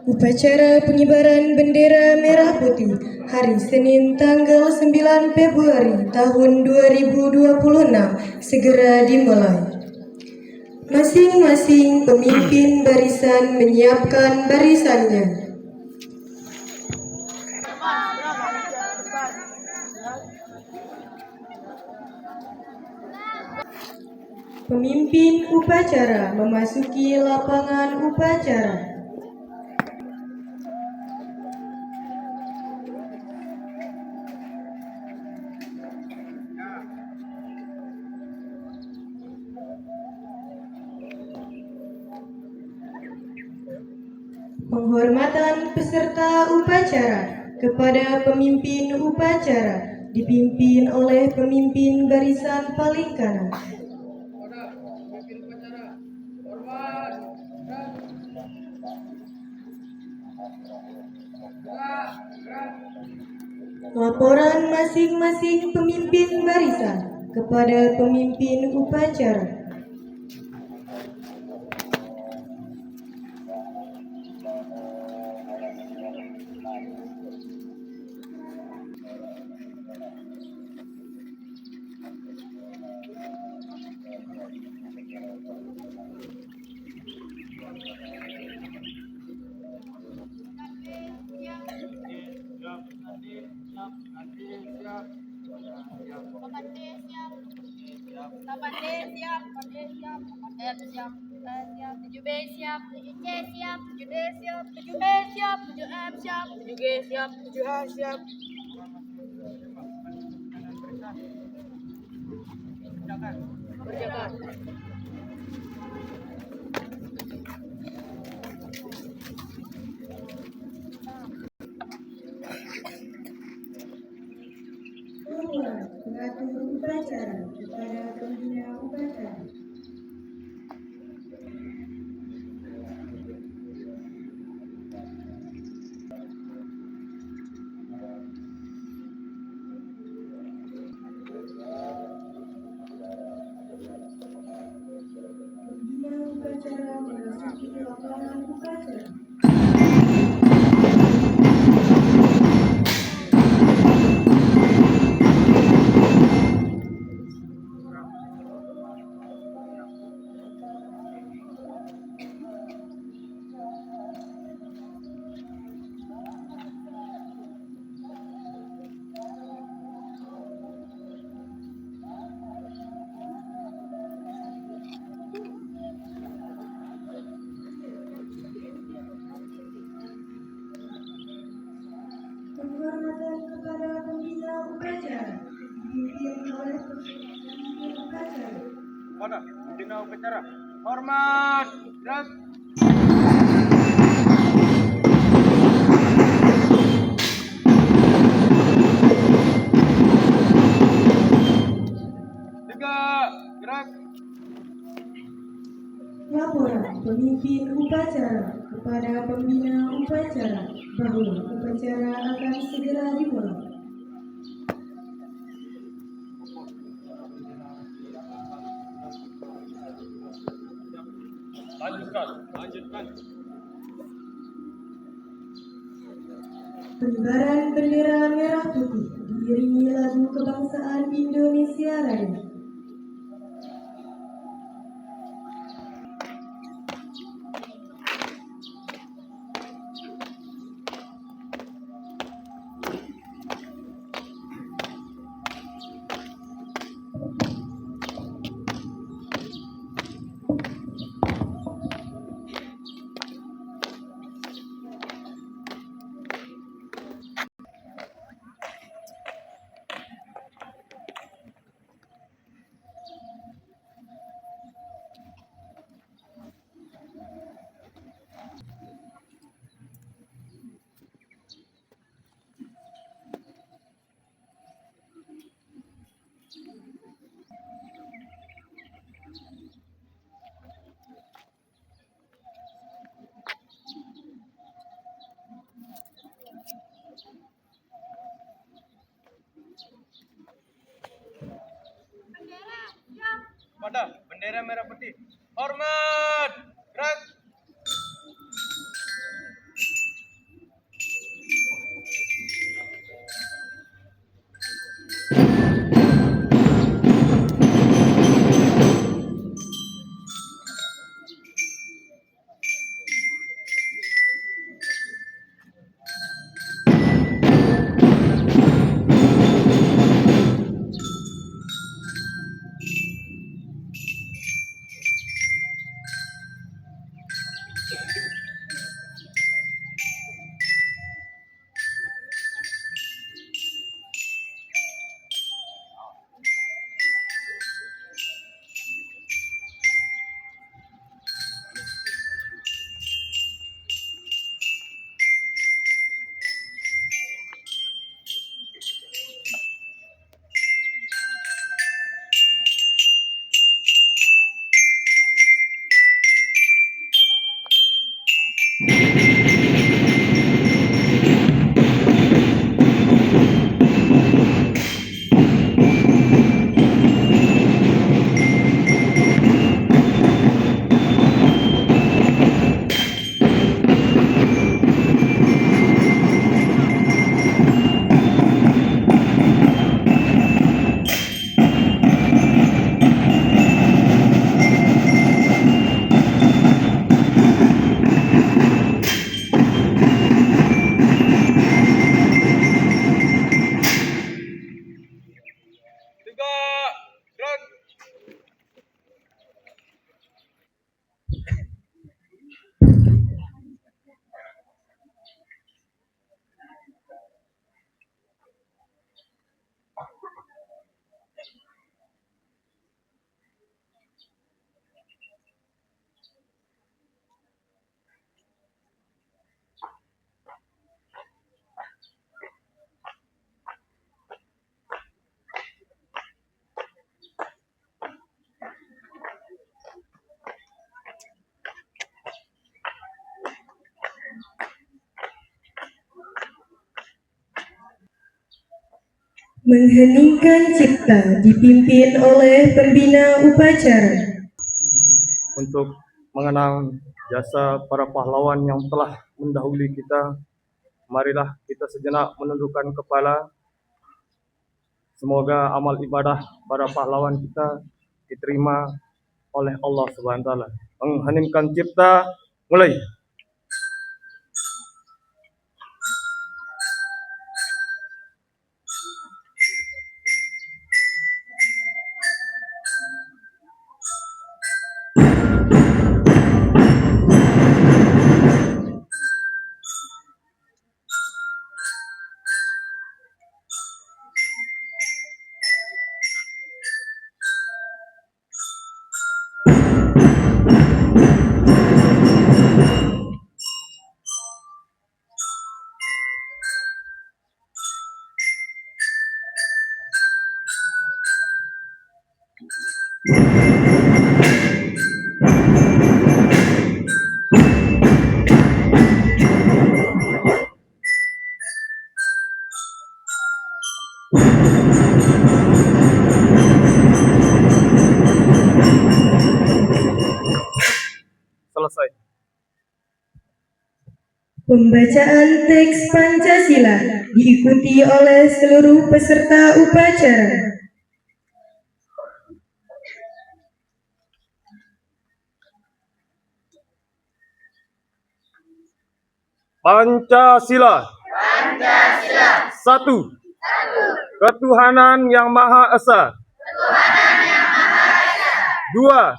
Upacara pengibaran bendera merah putih hari Senin tanggal 9 Februari tahun 2026 segera dimulai. Masing-masing pemimpin barisan menyiapkan barisannya. Pemimpin upacara memasuki lapangan upacara. Penghormatan peserta upacara kepada pemimpin upacara dipimpin oleh pemimpin barisan paling kanan. Laporan masing-masing pemimpin barisan kepada pemimpin upacara. Pengatur upacara kepada pembina upacara. Pembina upacara memasuki lapangan upacara. Penghormatan kepada pembina upacara dipimpin oleh pembina upacara. Pada pembina upacara, hormat, gerak. Tegak, gerak. Laporan pemimpin upacara kepada pembina upacara bahwa upacara akan segera dimulai. Lanjutkan. Pengibaran bendera merah putih diiringi lagu kebangsaan Indonesia Raya. Pada bendera merah putih, hormat, gerak. Tiga, gerak. Mengheningkan cipta dipimpin oleh pembina upacara. Untuk mengenang jasa para pahlawan yang telah mendahului kita, marilah kita sejenak menundukkan kepala. Semoga amal ibadah para pahlawan kita diterima oleh Allah Subhanahu wa taala. Mengheningkan cipta, mulai. Selesai. Pembacaan teks Pancasila diikuti oleh seluruh peserta upacara. Pancasila. Satu. Ketuhanan yang Maha Esa. Dua.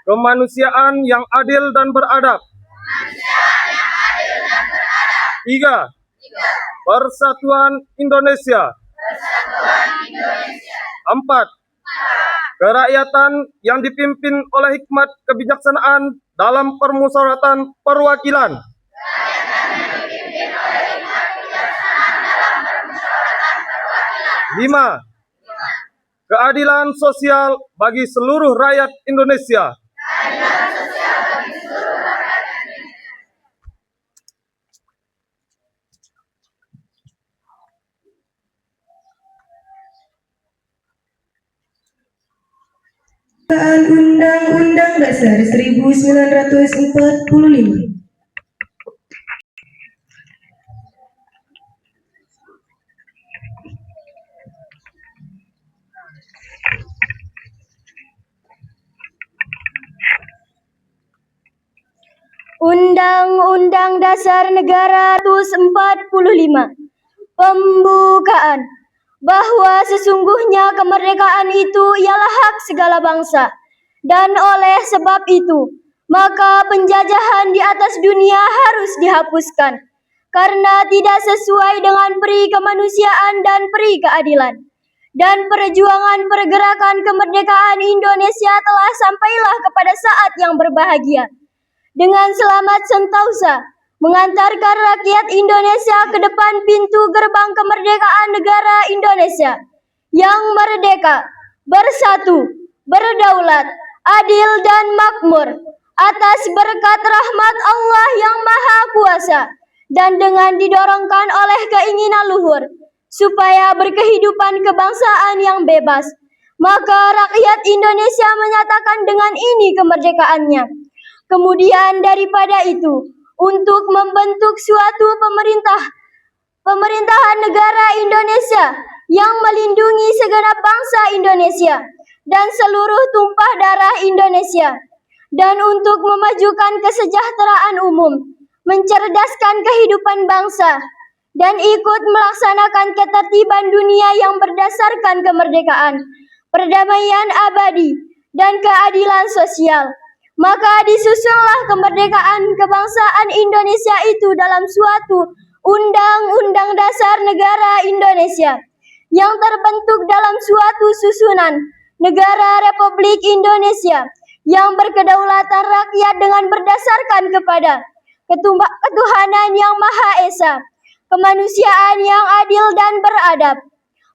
Kemanusiaan yang adil dan beradab. Tiga. Persatuan Indonesia. Empat. Kerakyatan yang dipimpin oleh hikmat kebijaksanaan dalam permusyawaratan perwakilan. 5. Keadilan sosial bagi seluruh rakyat Indonesia. Undang-Undang Dasar 1945. Undang-Undang Dasar Negara 1945. Pembukaan. Bahwa sesungguhnya kemerdekaan itu ialah hak segala bangsa. Dan oleh sebab itu, maka penjajahan di atas dunia harus dihapuskan. Karena tidak sesuai dengan peri kemanusiaan dan peri keadilan. Dan perjuangan pergerakan kemerdekaan Indonesia telah sampailah kepada saat yang berbahagia. Dengan selamat sentausa, mengantarkan rakyat Indonesia ke depan pintu gerbang kemerdekaan negara Indonesia yang merdeka, bersatu, berdaulat, adil dan makmur, atas berkat rahmat Allah yang Maha Kuasa dan dengan didorongkan oleh keinginan luhur supaya berkehidupan kebangsaan yang bebas, maka rakyat Indonesia menyatakan dengan ini kemerdekaannya. Kemudian daripada itu, untuk membentuk suatu pemerintahan negara Indonesia yang melindungi segenap bangsa Indonesia dan seluruh tumpah darah Indonesia, dan untuk memajukan kesejahteraan umum, mencerdaskan kehidupan bangsa, dan ikut melaksanakan ketertiban dunia yang berdasarkan kemerdekaan, perdamaian abadi, dan keadilan sosial. Maka disusunlah kemerdekaan kebangsaan Indonesia itu dalam suatu Undang-Undang Dasar Negara Indonesia yang terbentuk dalam suatu susunan Negara Republik Indonesia yang berkedaulatan rakyat dengan berdasarkan kepada ketuhanan yang Maha Esa, kemanusiaan yang adil dan beradab,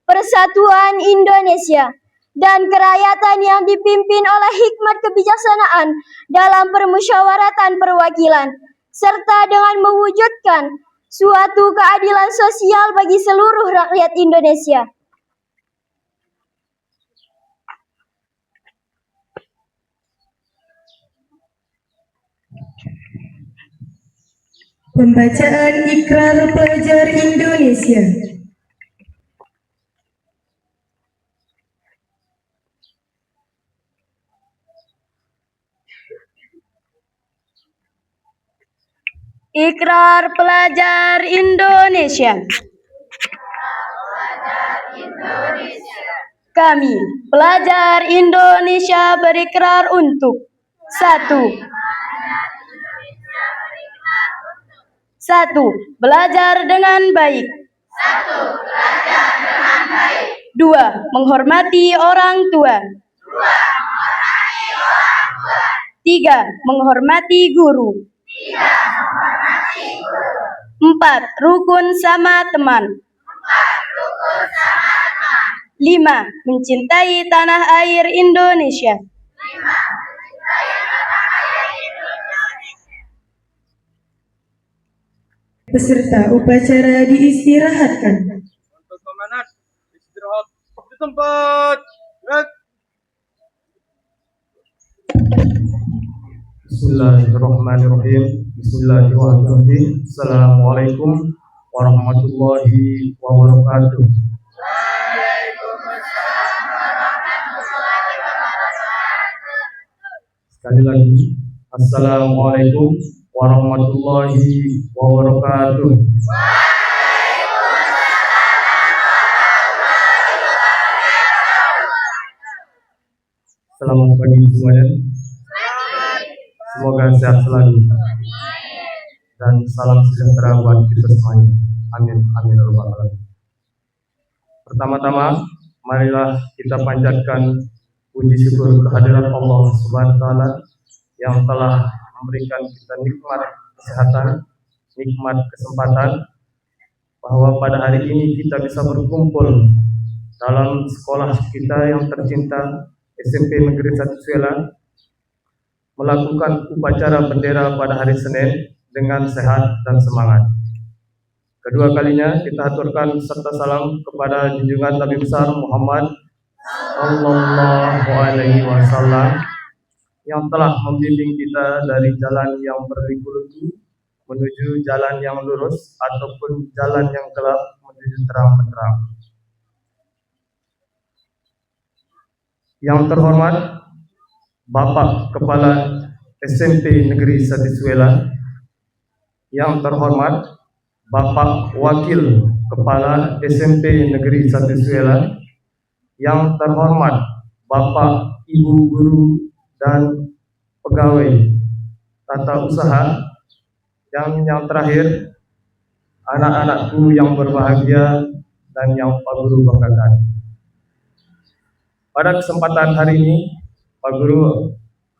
persatuan Indonesia, dan kerakyatan yang dipimpin oleh hikmat kebijaksanaan dalam permusyawaratan perwakilan, serta dengan mewujudkan suatu keadilan sosial bagi seluruh rakyat Indonesia. Pembacaan Ikrar Pelajar Indonesia. Ikrar Pelajar Indonesia. Kami, pelajar Indonesia, berikrar untuk 1. Belajar dengan baik. 2. Menghormati orang tua. 3. Menghormati guru. 4. Rukun sama teman. 5. Mencintai tanah air Indonesia. Peserta upacara diistirahatkan. Untuk komandan istirahat di tempat. Gerak. Bismillahirrahmanirrahim. Bismillahirrahmanirrahim. Assalamualaikum warahmatullahi wabarakatuh. Sekali lagi, Assalamualaikum warahmatullahi wabarakatuh. Selamat pagi semuanya. Semoga sehat selalu dan salam sejahtera buat kita semuanya. Amin, amin, rabbal alamin. Pertama-tama, marilah kita panjatkan puji syukur kehadirat Allah Subhanahu wa taala yang telah memberikan kita nikmat kesehatan, nikmat kesempatan, bahwa pada hari ini kita bisa berkumpul dalam sekolah kita yang tercinta, SMP Negeri 1 Suela, melakukan upacara bendera pada hari Senin dengan sehat dan semangat. Kedua kalinya kita aturkan serta salam kepada junjungan Nabi besar Muhammad sallallahu alaihi wasallam yang telah membimbing kita dari jalan yang berliku-liku menuju jalan yang lurus ataupun jalan yang gelap menuju terang benderang. Yang terhormat Bapak Kepala SMP Negeri 1 Suela, yang terhormat Bapak Wakil Kepala SMP Negeri 1 Suela, yang terhormat Bapak Ibu Guru dan pegawai tata usaha, dan yang terakhir anak-anakku yang berbahagia dan yang Pak Guru banggakan. Pada kesempatan hari ini, Pak Guru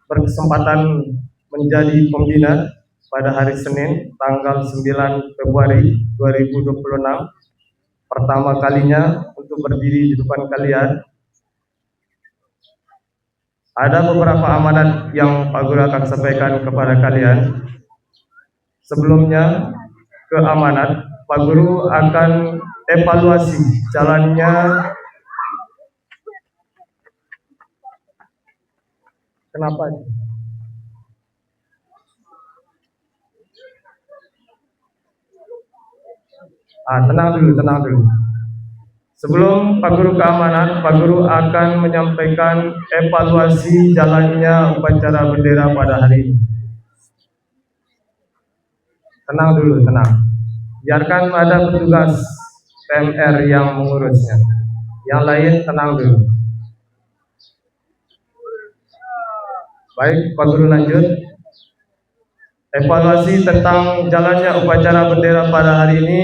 berkesempatan menjadi pembina pada hari Senin tanggal 9 Februari 2026. Pertama kalinya untuk berdiri di depan kalian. Ada beberapa amanat yang Pak Guru akan sampaikan kepada kalian. Sebelumnya ke amanat, Pak Guru akan evaluasi jalannya kenapa? Tenang dulu. Sebelum Pak Guru ke amanat, Pak Guru akan menyampaikan evaluasi jalannya upacara bendera pada hari ini. Tenang. Biarkan ada petugas PMR yang mengurusnya. Yang lain tenang dulu. Baik, Pak Guru lanjut. Evaluasi tentang jalannya upacara bendera pada hari ini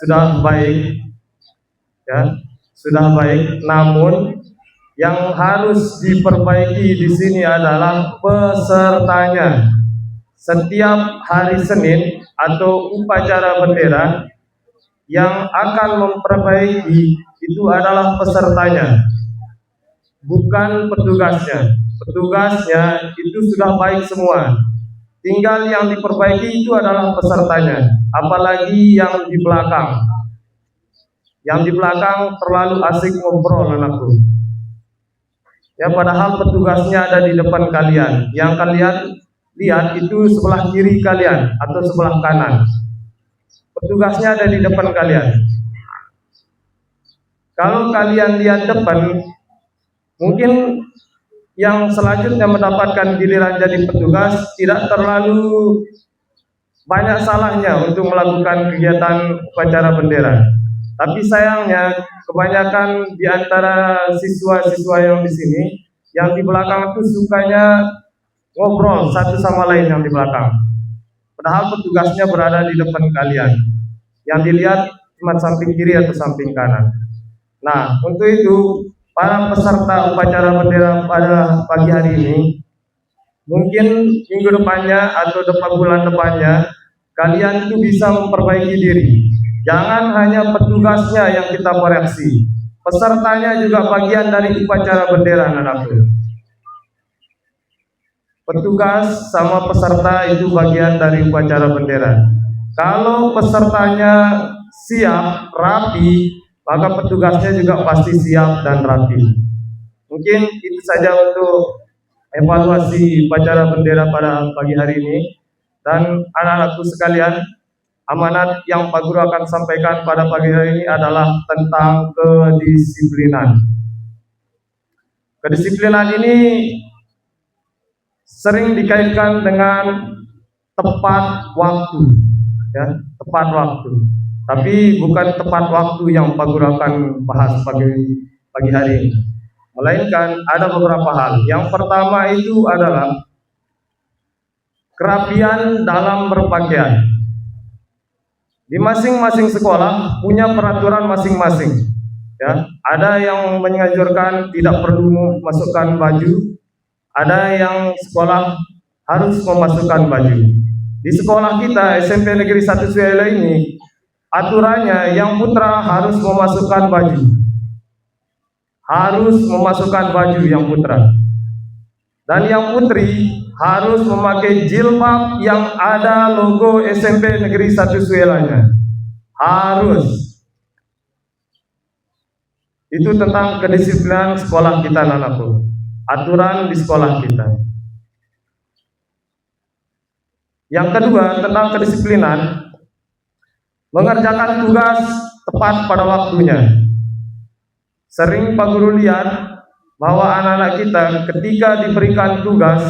sudah baik. Ya, sudah baik. Namun yang harus diperbaiki di sini adalah pesertanya. Setiap hari Senin atau upacara bendera yang akan memperbaiki itu adalah pesertanya, bukan petugasnya. Petugasnya itu sudah baik semua. Tinggal yang diperbaiki itu adalah pesertanya, apalagi yang di belakang. Yang di belakang terlalu asik ngobrol anakku. Ya, padahal petugasnya ada di depan kalian. Yang kalian lihat itu sebelah kiri kalian atau sebelah kanan. Petugasnya ada di depan kalian. Kalau kalian lihat depan, mungkin yang selanjutnya mendapatkan giliran jadi petugas tidak terlalu banyak salahnya untuk melakukan kegiatan upacara bendera. Tapi sayangnya kebanyakan di antara siswa-siswa yang di sini, yang di belakang itu sukanya ngobrol satu sama lain yang di belakang. Padahal petugasnya berada di depan kalian. Yang dilihat cuma samping kiri atau samping kanan. Nah, untuk itu para peserta upacara bendera pada pagi hari ini, mungkin minggu depannya atau bulan depannya, kalian itu bisa memperbaiki diri. Jangan hanya petugasnya yang kita koreksi, pesertanya juga bagian dari upacara bendera, anakku. Petugas sama peserta itu bagian dari upacara bendera. Kalau pesertanya siap, rapi, maka petugasnya juga pasti siap dan rapi. Mungkin itu saja untuk evaluasi upacara bendera pada pagi hari ini. Dan anak-anakku sekalian, amanat yang Pak Guru akan sampaikan pada pagi hari ini adalah tentang kedisiplinan. Kedisiplinan ini sering dikaitkan dengan tepat waktu, ya, tepat waktu. Tapi bukan tepat waktu yang Pak Guru akan bahas pagi hari ini, melainkan ada beberapa hal. Yang pertama itu adalah kerapian dalam berpakaian. Di masing-masing sekolah punya peraturan masing-masing. Ya, ada yang menganjurkan tidak perlu memasukkan baju, ada yang sekolah harus memasukkan baju. Di sekolah kita SMP Negeri 1 Suela ini, aturannya yang putra harus memasukkan baju. Harus memasukkan baju yang putra. Dan yang putri harus memakai jilbab yang ada logo SMP Negeri 1 Suelanya. Harus. Itu tentang kedisiplinan sekolah kita, anakku. Aturan di sekolah kita. Yang kedua, tentang kedisiplinan, mengerjakan tugas tepat pada waktunya. Sering Pak Guru lihat bahwa anak-anak kita ketika diberikan tugas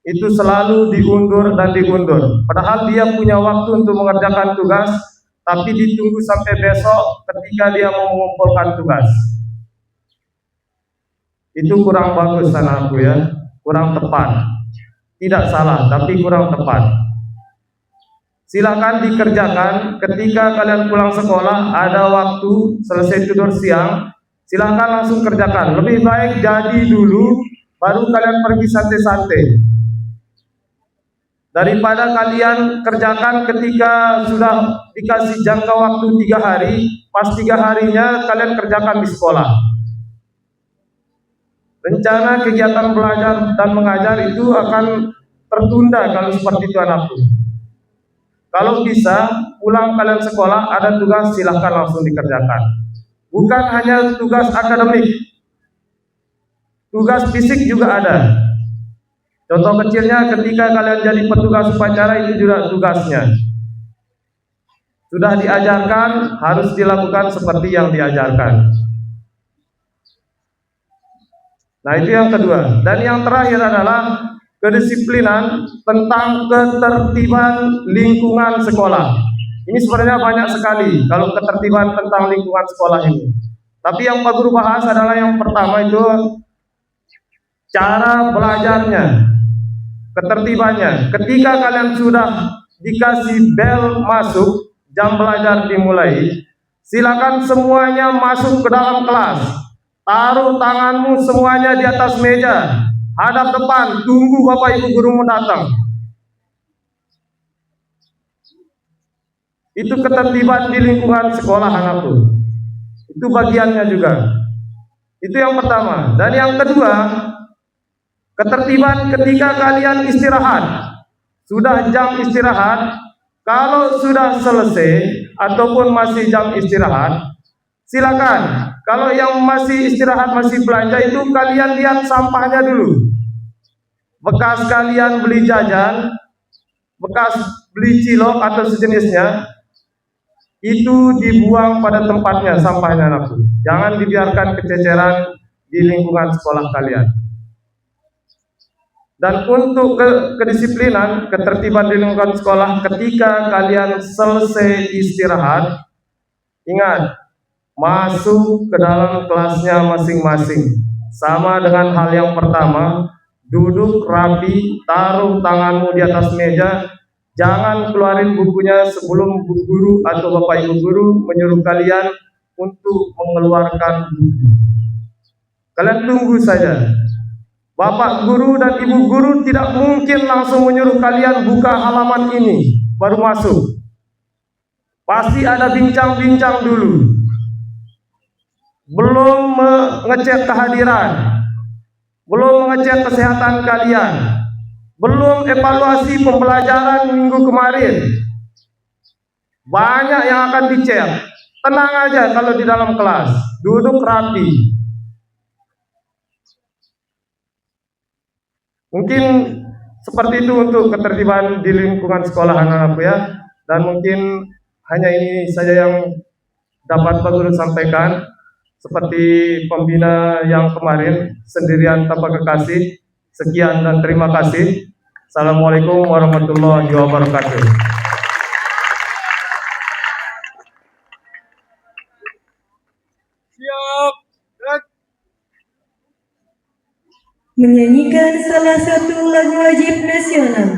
itu selalu diundur dan diundur. Padahal dia punya waktu untuk mengerjakan tugas, tapi ditunggu sampai besok ketika dia mau mengumpulkan tugas. Itu kurang bagus, anakku, ya, kurang tepat. Tidak salah, tapi kurang tepat. Silakan dikerjakan ketika kalian pulang sekolah, ada waktu selesai tidur siang, silakan langsung kerjakan. Lebih baik jadi dulu, baru kalian pergi santai-santai, daripada kalian kerjakan ketika sudah dikasih jangka waktu 3 hari, pas 3 harinya kalian kerjakan di sekolah. rencana kegiatan belajar dan mengajar itu akan tertunda kalau seperti itu anakku. Kalau bisa, pulang kalian sekolah, ada tugas silahkan langsung dikerjakan. Bukan hanya tugas akademik, tugas fisik juga ada. Contoh kecilnya ketika kalian jadi petugas upacara itu juga tugasnya. Sudah diajarkan, harus dilakukan seperti yang diajarkan. Nah, itu yang kedua. Dan yang terakhir adalah kedisiplinan tentang ketertiban lingkungan sekolah. Ini sebenarnya banyak sekali kalau ketertiban tentang lingkungan sekolah ini. Tapi yang Pak Guru bahas adalah yang pertama itu cara belajarnya, ketertibannya. Ketika kalian sudah dikasih bel masuk, jam belajar dimulai, silakan semuanya masuk ke dalam kelas. Taruh tanganmu semuanya di atas meja, hadap depan, tunggu Bapak Ibu gurumu datang. Itu ketertiban di lingkungan sekolah anakku. Itu bagiannya juga. Itu yang pertama. Dan yang kedua, ketertiban ketika kalian istirahat. Sudah jam istirahat, kalau sudah selesai ataupun masih jam istirahat, silakan. Kalau yang masih istirahat, masih belanja itu kalian lihat sampahnya dulu. Bekas kalian beli jajan, bekas beli cilok atau sejenisnya, itu dibuang pada tempatnya sampahnya anakku. Jangan dibiarkan kececeran di lingkungan sekolah kalian. Dan untuk kedisiplinan, ketertiban di lingkungan sekolah, ketika kalian selesai istirahat, ingat, masuk ke dalam kelasnya masing-masing. Sama dengan hal yang pertama, duduk rapi, taruh tanganmu di atas meja, jangan keluarin bukunya sebelum bu guru atau Bapak Ibu guru menyuruh kalian untuk mengeluarkan buku. Kalian tunggu saja. Bapak guru dan Ibu guru tidak mungkin langsung menyuruh kalian buka halaman ini baru masuk. Pasti ada bincang-bincang dulu. Belum mengecek kehadiran, belum mengecek kesehatan kalian, belum evaluasi pembelajaran minggu kemarin. Banyak yang akan dicek. Tenang aja kalau di dalam kelas, duduk rapi. Mungkin seperti itu untuk ketertiban di lingkungan sekolah anak-anakku ya. Dan mungkin hanya ini saja yang dapat Pak Guru sampaikan. Seperti pembina yang kemarin, sendirian tanpa kekasih. Sekian dan terima kasih. Assalamualaikum warahmatullahi wabarakatuh. Siap. Gerak. Menyanyikan salah satu lagu wajib nasional.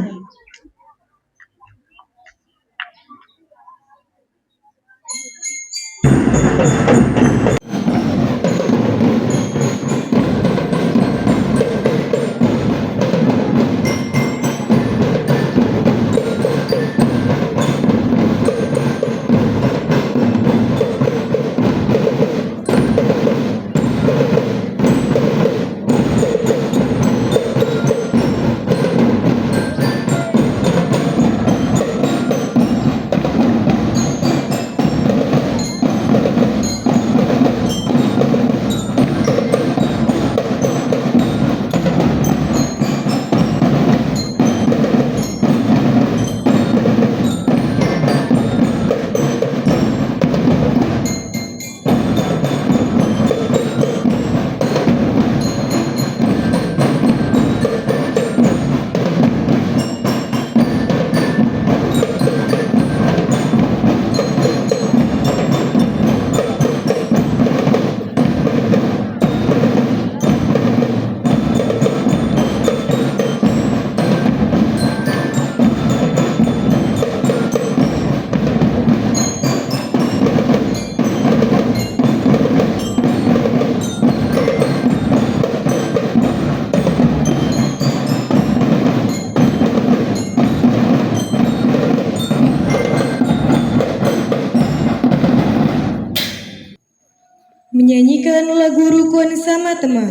Menyanyikan lagu rukun sama teman.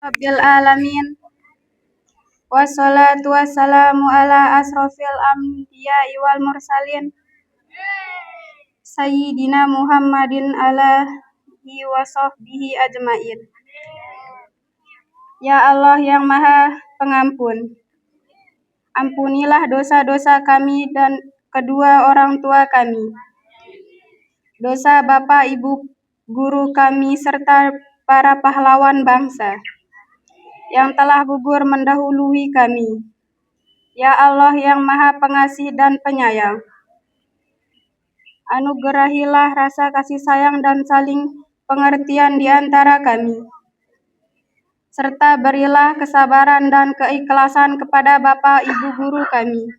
Rabbil alamin. Wassalatu wassalamu ala asrofil anbiya'i wal mursalin Sayyidina Muhammadin alihi wa sahbihi ajmain. Ya Allah yang Maha Pengampun, ampunilah dosa-dosa kami dan kedua orang tua kami, dosa bapak ibu guru kami serta para pahlawan bangsa yang telah gugur mendahului kami. Ya Allah yang Maha Pengasih dan Penyayang, anugerahilah rasa kasih sayang dan saling pengertian di antara kami, serta berilah kesabaran dan keikhlasan kepada Bapak Ibu guru kami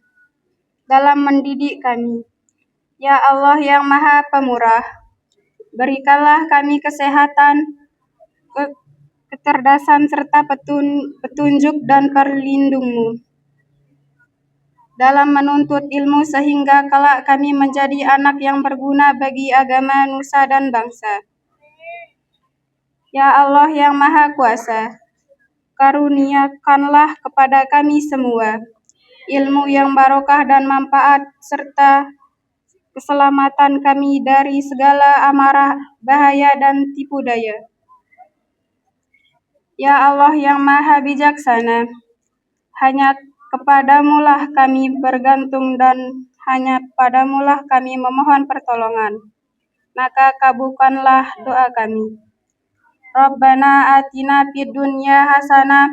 dalam mendidik kami. Ya Allah yang Maha Pemurah, berikanlah kami kesehatan, kecerdasan serta petunjuk dan perlindung-Mu dalam menuntut ilmu sehingga kelak kami menjadi anak yang berguna bagi agama, nusa dan bangsa. Ya Allah yang Maha Kuasa, karuniakanlah kepada kami semua ilmu yang barokah dan manfaat serta keselamatan kami dari segala amarah, bahaya dan tipu daya. Ya Allah yang Maha Bijaksana, hanya Kepadamu-lah kami bergantung dan hanya Padamu-lah kami memohon pertolongan. Maka kabulkanlah doa kami. Rabbana atina fid dunya hasanah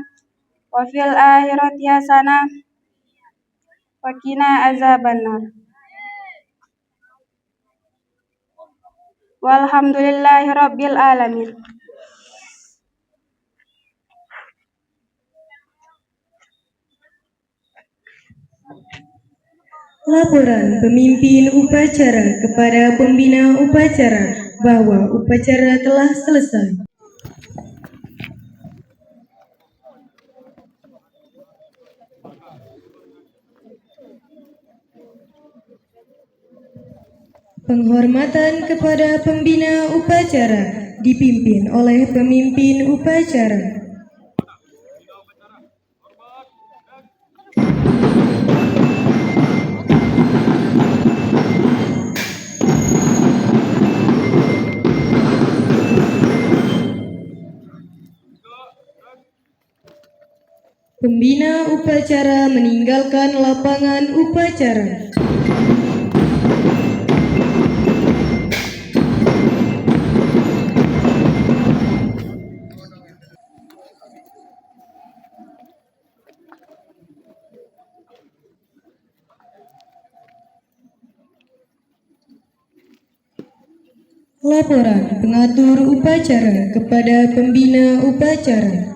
wa fil akhirati hasanah wa qina azabannar. Walhamdulillahirabbil alamin. Laporan pemimpin upacara kepada pembina upacara bahwa upacara telah selesai. Penghormatan kepada pembina upacara dipimpin oleh pemimpin upacara. Pembina upacara meninggalkan lapangan upacara. Laporan pengatur upacara kepada pembina upacara.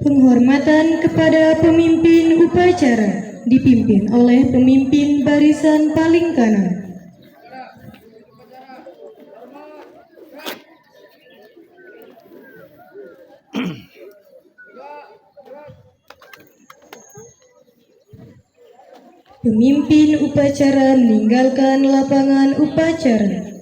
Penghormatan kepada pemimpin upacara dipimpin oleh pemimpin barisan paling kanan. Pemimpin upacara meninggalkan lapangan upacara.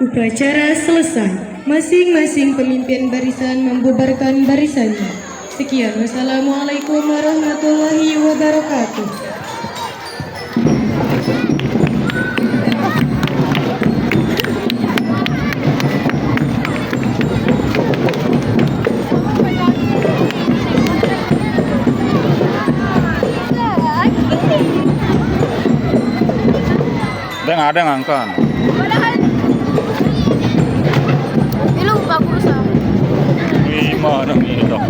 Upacara selesai. Masing-masing pemimpin barisan membubarkan barisannya. Sekian, wassalamualaikum warahmatullahi wabarakatuh. Ada ngangkan. Lupa. Gimana nih dok?